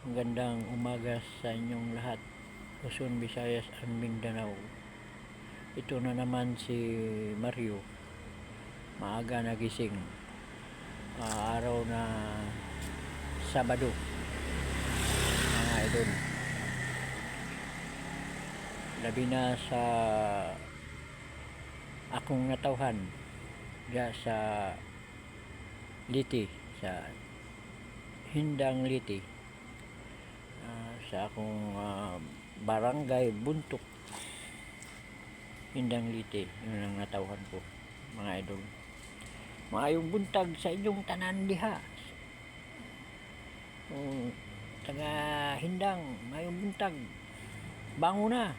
Magandang umaga sa inyong lahat, Luzon, Visayas, and Mindanao. Ito na naman si Mario, maaga nagising, araw na Sabado, mga idol. Labi na sa akong natawhan diya sa Liti, sa Hindang Liti, sa akong barangay Buntok, Hindang Liti. Yun ang natawhan ko, mga idol. Maayong buntag sa inyong tanan diha, taga Hindang. Maayong buntag, bango na.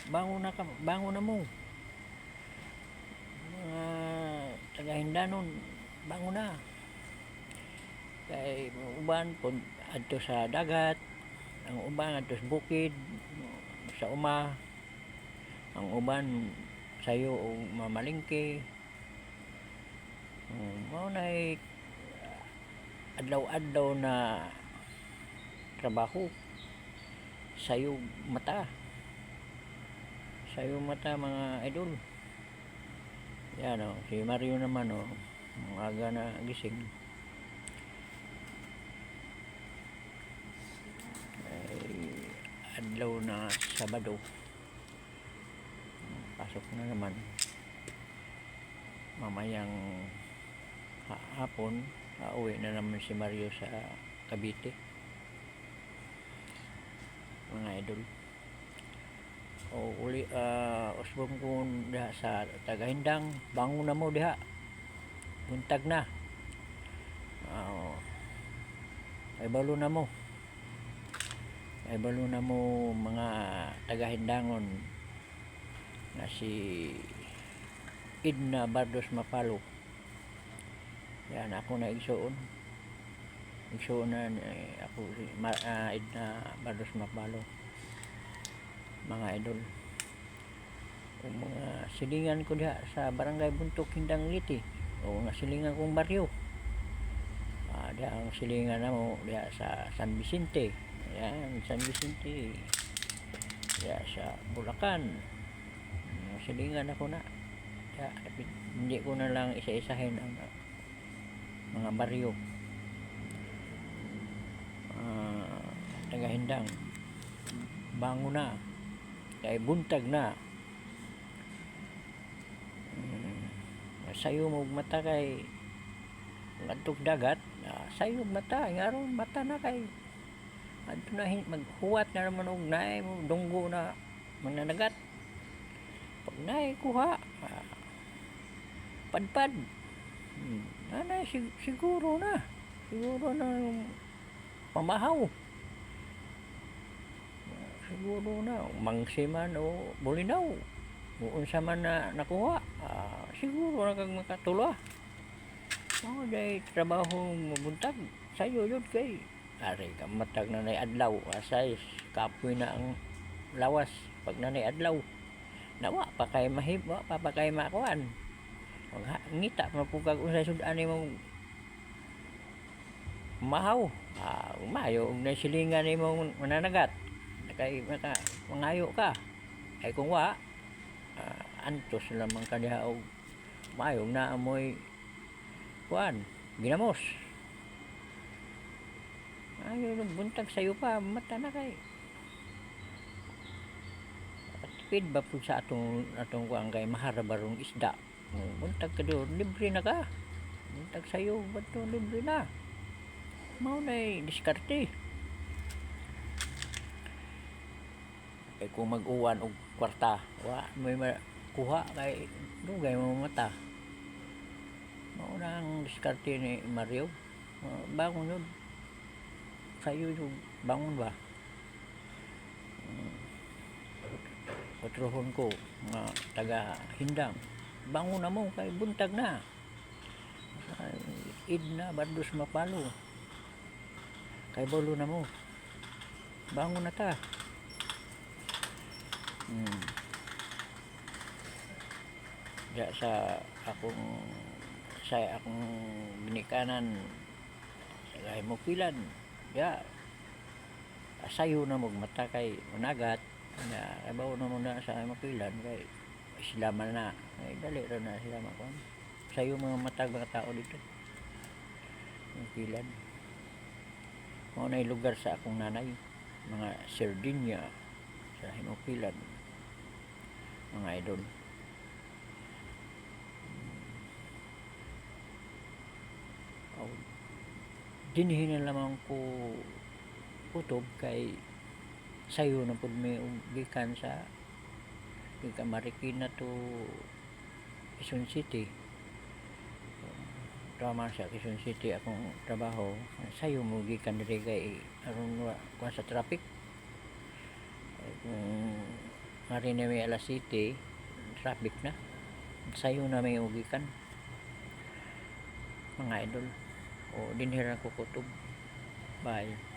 Bango na ka, bango na mo, mga taga Hindanon, bango na. Kay uban po adto sa dagat, ang uban adto sa bukid, sa uma, ang uban sayo o mamalingke. Mao nay adlaw-adlaw na trabaho, sayo mata mga idol. Yan si Mario naman aga na gising. Adlaw na Sabado, pasok na naman. Mamayang hapon uwi na naman si Mario sa Cavite, mga idol. Usbong ko diha sa taga Hindang, bango na mo diha, buntag na. Ay balo na mo mga taga Hindangon na si Edna Bardos Mapalo. Yan, ako na igsuon na ako si Edna Bardos Mapalo, mga idol. Kung mga silingan ko diha sa barangay Buntok, Hindang Liti, o nga silingan kong baryo, diha ang silingan na mo diha sa San Vicente. Yan, San Vicente, diha sa Bulacan. Silingan ako na diha, hindi ko na lang isa-isahin ang mga baryo. Taga Hindang, bango na, kay buntag na. Sayo mo mata kay ngadtog dagat, sayo mata ngaron mata na kay adto na maghuwat na naman og naay mo dunggo na mananagat. Pag naay kuha, padpad, nanay siguro na pamahaw, siguro na mangsiman o bulinaw o unsa man na nakuha, siguro na kag makatula. Day trabaho mabuntag sayo yun kay ari ka matag na nay adlaw, asay kapoy na ang lawas. Pag nanay adlaw nawa pa kay mahibwa pa kay makuan, ngita mapugag unsay sudan nimo mahaw, mayo og nasilingan nimo mananagat kay mangayo ka. Ay kung wa, antos lamang ka diha og mayo na amoy kuan ginamos. Ayo buntag sayo pa mata na kay tipid ba po sa atong kuan kay maharabarong isda. Buntag ka doon, libre na ka. Buntag sayo bato libre na. Mao nay diskarte. Kay kung mag-uwan og kwarta, wa may kuha kay dugay mo mata. Mao na ang diskarte ni Mario. Bangon yun sayo yung bangon ba. Patrohon ko mga taga Hindang, bangon na mo kay buntag na. Edna Bardos Mapalo, kay bolo na mo, bangon na ta. Diya sa akong binikanan sa Mukilan, diya sayo na magmata kay managat na kabaw na muna sa mapilan kay sila man na ay dali ra na sila makon sayo mga matag mga tao dito mapilan mao na lugar sa akong nanay mga Sardinia sa Himupilan mga idol. Dinhi na lamang ko kutob kay sayo na pud may gikan sa Marikina to Quezon City. Tama sa Quezon City akong trabaho sayo mo gikan diri kay aron kuan sa traffic kung mari na may alas 7 traffic na sayo na may ugikan mga idol o dinhi ra ko kutob bye.